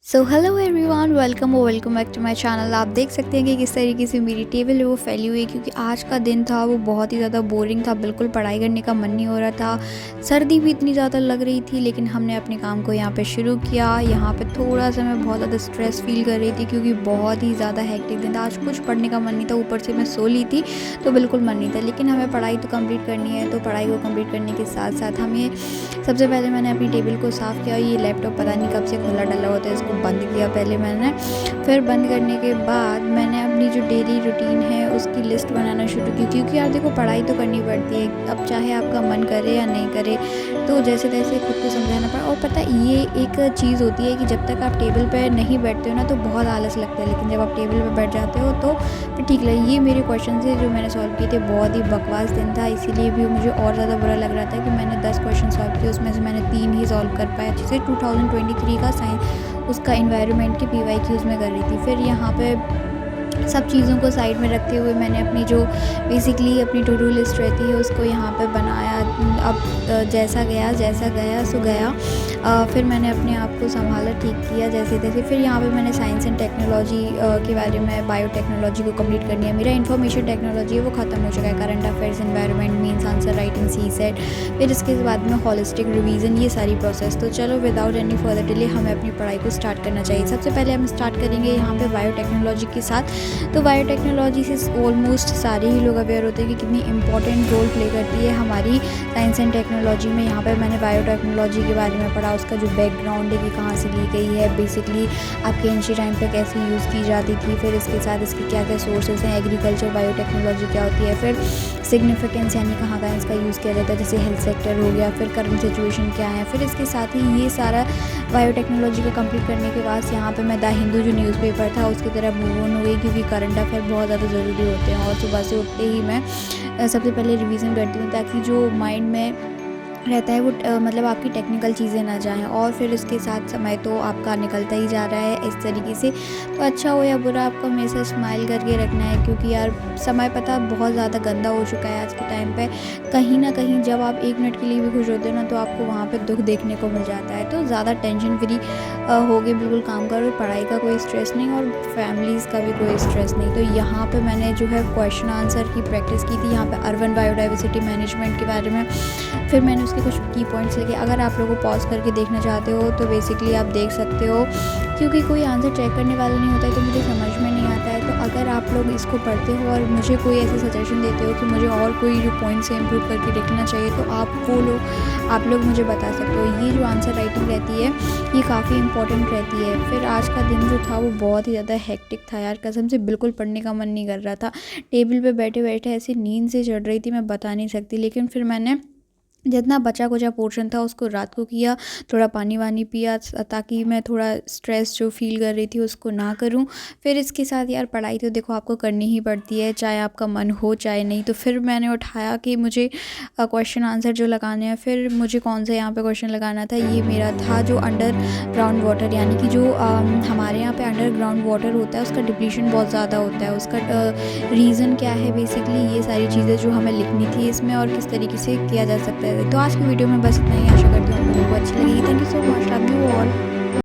सो hello everyone, welcome और welcome back to my channel. आप देख सकते हैं कि किस तरीके से मेरी टेबल है वो फैली हुई है, क्योंकि आज का दिन था वो बहुत ही ज़्यादा बोरिंग था। बिल्कुल पढ़ाई करने का मन नहीं हो रहा था, सर्दी भी इतनी ज़्यादा लग रही थी। लेकिन हमने अपने काम को यहाँ पे शुरू किया। यहाँ पे थोड़ा सा मैं बहुत ज़्यादा स्ट्रेस फील कर रही थी, क्योंकि बहुत ही ज़्यादा हेक्टिक दिन था। आज कुछ पढ़ने का मन नहीं था, ऊपर से मैं सो ली थी तो बिल्कुल मन नहीं था। लेकिन हमें पढ़ाई तो कंप्लीट करनी है, तो पढ़ाई को कंप्लीट करने के साथ साथ हमें सबसे पहले मैंने अपनी टेबल को साफ़ किया। ये लैपटॉप पता नहीं कब से खुला डला होता है, इसको बंद किया पहले मैंने। फिर बंद करने के बाद मैंने अपनी जो डेली रूटीन है उसकी लिस्ट बनाना शुरू की, क्योंकि यार देखो पढ़ाई तो करनी पड़ती है। अब चाहे आपका मन करे या नहीं करे, तो जैसे तैसे खुद को समझाना पड़ा। और पता है ये एक चीज़ होती है कि जब तक आप टेबल पर नहीं बैठते हो ना तो बहुत आलस लगता है, लेकिन जब आप टेबल पर बैठ जाते हो तो फिर ठीक लगे। ये मेरे क्वेश्चन थे जो मैंने सॉल्व किए थे। बहुत ही बकवास दिन था, इसीलिए भी मुझे और ज़्यादा बुरा लग रहा था कि मैंने 10 क्वेश्चन सॉल्व किए, उसमें से मैंने 3 ही सॉल्व कर पाया अच्छे से। 2023 का साइंस उसका एनवायरनमेंट की PYQs में कर रही थी। फिर यहाँ पे सब चीज़ों को साइड में रखते हुए मैंने अपनी जो बेसिकली अपनी टू डू लिस्ट रहती है उसको यहाँ पे बनाया। अब जैसा गया सो गया। फिर मैंने अपने आप को संभाला, ठीक किया जैसे तैसे। फिर यहाँ पे मैंने साइंस एंड टेक्नोलॉजी के बारे में, बायोटेक्नोलॉजी को कंप्लीट करनी है। मेरा इन्फॉर्मेशन टेक्नोलॉजी है वो ख़त्म हो चुका है। Current affairs, environment, means answer writing, CSET, फिर इसके बाद में हॉलिस्टिक रिवीजन, ये सारी प्रोसेस। तो चलो विदाउट एनी फर्दर डिले हमें अपनी पढ़ाई को स्टार्ट करना चाहिए। सबसे पहले हम स्टार्ट करेंगे यहाँ पे बायोटेक्नोलॉजी के साथ। तो बायोटेक्नोलॉजी से ऑलमोस्ट सारे ही लोग अवेयर होते हैं कि कितनी इंपॉर्टेंट रोल प्ले करती है हमारी साइंस एंड टेक्नोलॉजी में। यहाँ पर मैंने बायोटेक्नोलॉजी के बारे में पढ़ा, उसका जो बैकग्राउंड है कि कहाँ से ली गई है, बेसिकली आपके एंशिएंट टाइम पे कैसे यूज़ की जाती थी, फिर इसके साथ इसके क्या क्या सोर्सेज हैं, एग्रीकल्चर बायोटेक्नोलॉजी क्या होती है, फिर सिग्निफिकेंस यानी कहाँ कहाँ इसका यूज़ किया जाता है, जैसे हेल्थ सेक्टर हो गया, फिर करंट सिचुएशन क्या है। फिर इसके साथ ही ये सारा बायोटेक्नोलॉजी को कंप्लीट करने के बाद यहाँ पे मैं द हिंदू जो न्यूज़पेपर था उसकी तरह मूव ऑन हो गई, क्योंकि करंट अफेयर बहुत ज़्यादा ज़रूरी होते हैं। और सुबह से उठते ही मैं सबसे पहले रिवीजन करती हूँ, ताकि जो माइंड में रहता है वो मतलब आपकी टेक्निकल चीज़ें ना जाएं। और फिर इसके साथ समय तो आपका निकलता ही जा रहा है इस तरीके से। तो अच्छा हो या बुरा, आपको हमेशा स्माइल करके रखना है, क्योंकि यार समय पता बहुत ज़्यादा गंदा हो चुका है आज के टाइम पे। कहीं ना कहीं जब आप 1 मिनट के लिए भी खुश होते हो ना तो आपको वहाँ पे दुख देखने को मिल जाता है। तो ज़्यादा टेंशन फ्री हो गए, बिल्कुल काम करो, पढ़ाई का कोई स्ट्रेस नहीं और फैमिलीज़ का भी कोई स्ट्रेस नहीं। तो यहाँ पर मैंने जो है क्वेश्चन आंसर की प्रैक्टिस की थी, यहाँ पर अर्बन बायोडाइवर्सिटी मैनेजमेंट के बारे में। फिर मैंने उसके कुछ की पॉइंट्स लेके, अगर आप लोगों को पॉज करके देखना चाहते हो तो बेसिकली आप देख सकते हो, क्योंकि कोई आंसर चेक करने वाला नहीं होता है तो मुझे समझ में नहीं आता है। तो अगर आप लोग इसको पढ़ते हो और मुझे कोई ऐसे सजेशन देते हो कि मुझे और कोई जो पॉइंट्स है इम्प्रूव करके देखना चाहिए, तो आप लोग मुझे बता सकते हो। ये जो आंसर राइटिंग रहती है ये काफ़ी इंपॉर्टेंट रहती है। फिर आज का दिन जो था वो बहुत ही ज़्यादा हेक्टिक था यार, कसम से बिल्कुल पढ़ने का मन नहीं कर रहा था। टेबल पे बैठे बैठे ऐसी नींद से चढ़ रही थी, मैं बता नहीं सकती। लेकिन फिर मैंने जितना बचा कुचा पोर्शन था उसको रात को किया, थोड़ा पानी वानी पिया, ताकि मैं थोड़ा स्ट्रेस जो फील कर रही थी उसको ना करूं। फिर इसके साथ यार पढ़ाई तो देखो आपको करनी ही पड़ती है, चाहे आपका मन हो चाहे नहीं। तो फिर मैंने उठाया कि मुझे क्वेश्चन आंसर जो लगाने हैं। फिर मुझे कौन सा यहाँ पे क्वेश्चन लगाना था, ये मेरा था जो अंडर ग्राउंड वाटर, यानी कि जो हमारे यहाँ पे अंडर ग्राउंड वाटर होता है उसका डिप्लीशन बहुत ज़्यादा होता है, उसका रीज़न क्या है, बेसिकली ये सारी चीज़ें जो हमें लिखनी थी इसमें और किस तरीके से किया जा सकता है। तो आज की वीडियो में बस इतना ही। आशा करती हूँ आप लोगों को अच्छी लगेगी। Thank you so much, love you all.